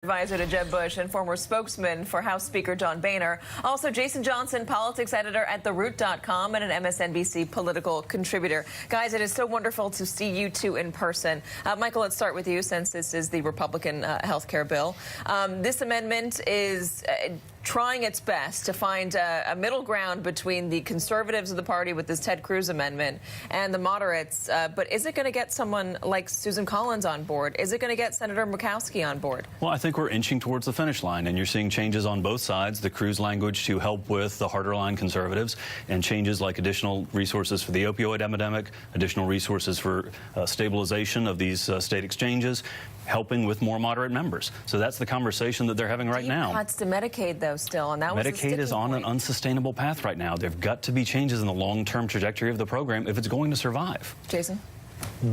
Advisor to Jeb Bush and former spokesman for House Speaker John Boehner. Also, Jason Johnson, politics editor at TheRoot.com and an MSNBC political contributor. Guys, it is so wonderful to see you two in person. Michael, let's start with you since this is the Republican health care bill. This amendment is trying its best to find a middle ground between the conservatives of the party with this Ted Cruz amendment and the moderates. But is it going to get someone like Susan Collins on board? Is it going to get Senator Murkowski on board? Well, I think we're inching towards the finish line, and you're seeing changes on both sides. The Cruz language to help with the harder line conservatives, and changes like additional resources for the opioid epidemic, additional resources for stabilization of these state exchanges, helping with more moderate members. So that's the conversation that they're having right now. Cuts to Medicaid, though, still, and that was Medicaid is on an unsustainable path right now. There've got to be changes in the long-term trajectory of the program if it's going to survive. Jason?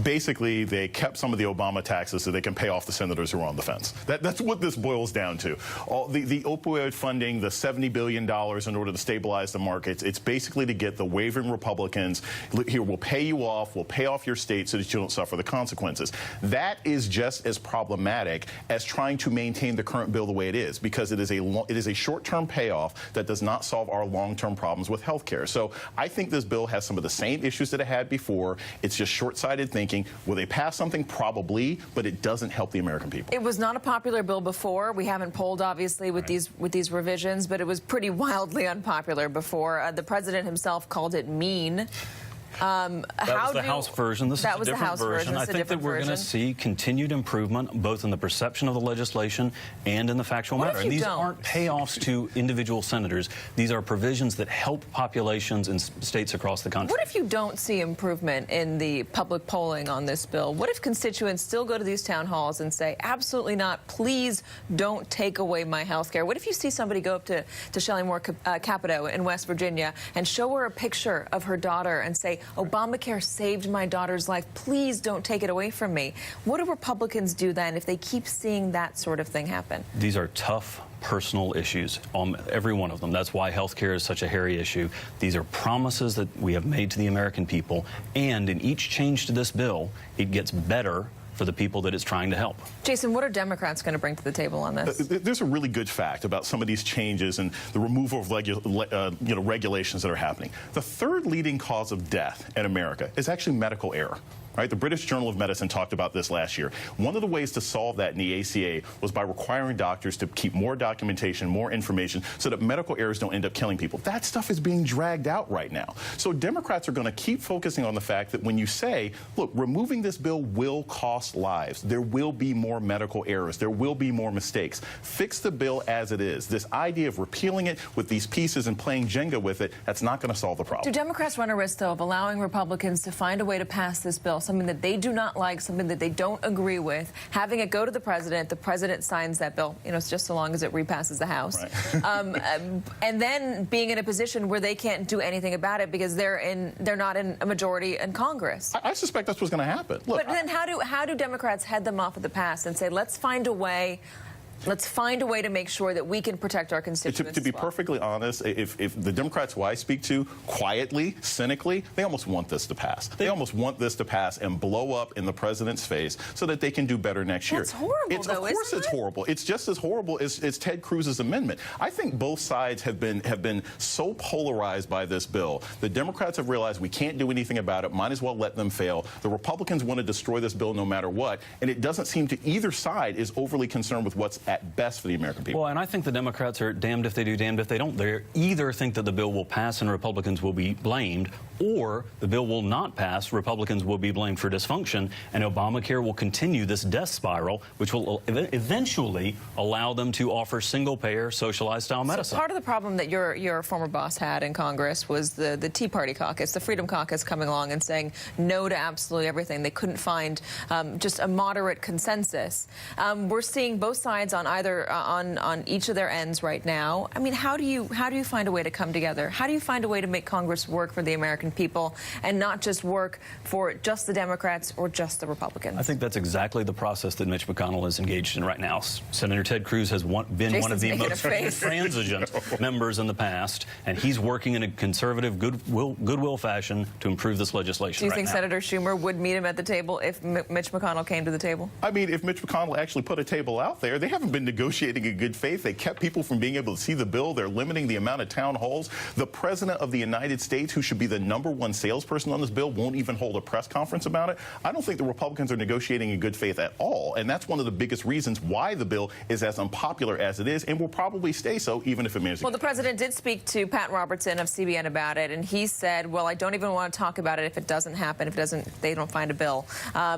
Basically, they kept some of the Obama taxes so they can pay off the senators who are on the fence. That's what this boils down to. All the opioid funding, the $70 billion in order to stabilize the markets, it's basically to get the wavering Republicans, here, we'll pay you off, we'll pay off your state so that you don't suffer the consequences. That is just as problematic as trying to maintain the current bill the way it is, because it is a short-term payoff that does not solve our long-term problems with health care. So I think this bill has some of the same issues that it had before. It's just short-sighted thinking. Will they pass something? Probably, but it doesn't help the American people. It was not a popular bill before. We haven't polled, obviously, with these revisions, but it was pretty wildly unpopular before. The president himself called it mean. That was the House version. This is a different version. I think that we're going to see continued improvement both in the perception of the legislation and in the factual matter. And these aren't payoffs to individual senators. These are provisions that help populations in states across the country. What if you don't see improvement in the public polling on this bill? What if constituents still go to these town halls and say, absolutely not, please don't take away my health care? What if you see somebody go up to Shelley Moore Capito in West Virginia and show her a picture of her daughter and say, Obamacare saved my daughter's life. Please don't take it away from me. What do Republicans do then if they keep seeing that sort of thing happen? These are tough personal issues, every one of them. That's why health care is such a hairy issue. These are promises that we have made to the American people, and in each change to this bill, it gets better for the people that it's trying to help. Jason, what are Democrats going to bring to the table on this? There's a really good fact about some of these changes and the removal of regulations that are happening. The third leading cause of death in America is actually medical error. Right? The British Journal of Medicine talked about this last year. One of the ways to solve that in the ACA was by requiring doctors to keep more documentation, more information, so that medical errors don't end up killing people. That stuff is being dragged out right now. So Democrats are going to keep focusing on the fact that when you say, look, removing this bill will cost lives, there will be more medical errors, there will be more mistakes. Fix the bill as it is. This idea of repealing it with these pieces and playing Jenga with it, that's not going to solve the problem. Do Democrats run a risk, though, of allowing Republicans to find a way to pass this bill, something that they do not like, something that they don't agree with, having it go to the president signs that bill, you know, it's just so long as it repasses the House, right. And then being in a position where they can't do anything about it because they're not in a majority in Congress. I suspect that's what's going to happen. Look, but then how do Democrats head them off at the pass and say, let's find a way? Let's find a way to make sure that we can protect our constituents. To be perfectly honest, if the Democrats who I speak to, quietly, cynically, they almost want this to pass. They almost want this to pass and blow up in the president's face so that they can do better next year. That's horrible, though, Of course it's horrible. It's just as horrible as Ted Cruz's amendment. I think both sides have been so polarized by this bill. The Democrats have realized we can't do anything about it. Might as well let them fail. The Republicans want to destroy this bill no matter what. And it doesn't seem to either side is overly concerned with what's at best for the American people. Well, and I think the Democrats are damned if they do, damned if they don't. They either think that the bill will pass and Republicans will be blamed, or the bill will not pass, Republicans will be blamed for dysfunction, and Obamacare will continue this death spiral, which will eventually allow them to offer single-payer, socialized-style medicine. So part of the problem that your former boss had in Congress was the Tea Party caucus, the Freedom Caucus coming along and saying no to absolutely everything. They couldn't find just a moderate consensus. We're seeing both sides on either on each of their ends right now. I mean, how do you find a way to come together? How do you find a way to make Congress work for the American American people and not just work for just the Democrats or just the Republicans? I think that's exactly the process that Mitch McConnell is engaged in right now. Senator Ted Cruz has been one of the most intransigent members in the past, and he's working in a conservative, goodwill fashion to improve this legislation. Do you think Senator Schumer would meet him at the table if Mitch McConnell came to the table? I mean, if Mitch McConnell actually put a table out there, they haven't been negotiating in good faith. They kept people from being able to see the bill. They're limiting the amount of town halls. The president of the United States, who should be the #1 salesperson on this bill, won't even hold a press conference about it. I don't think the Republicans are negotiating in good faith at all, and that's one of the biggest reasons why the bill is as unpopular as it is, and will probably stay so even if it manages. Well, the president did speak to Pat Robertson of CBN about it, and he said, well, I don't even want to talk about it if it doesn't happen, if they don't find a bill,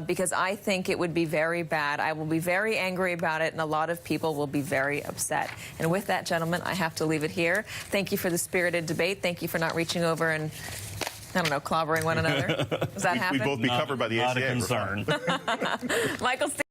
because I think it would be very bad. I will be very angry about it, and a lot of people will be very upset. And with that, gentlemen, I have to leave it here. Thank you for the spirited debate. Thank you for not reaching over and, I don't know, clobbering one another. Does that happen? We'd both be covered by the ACA. Not a concern. Michael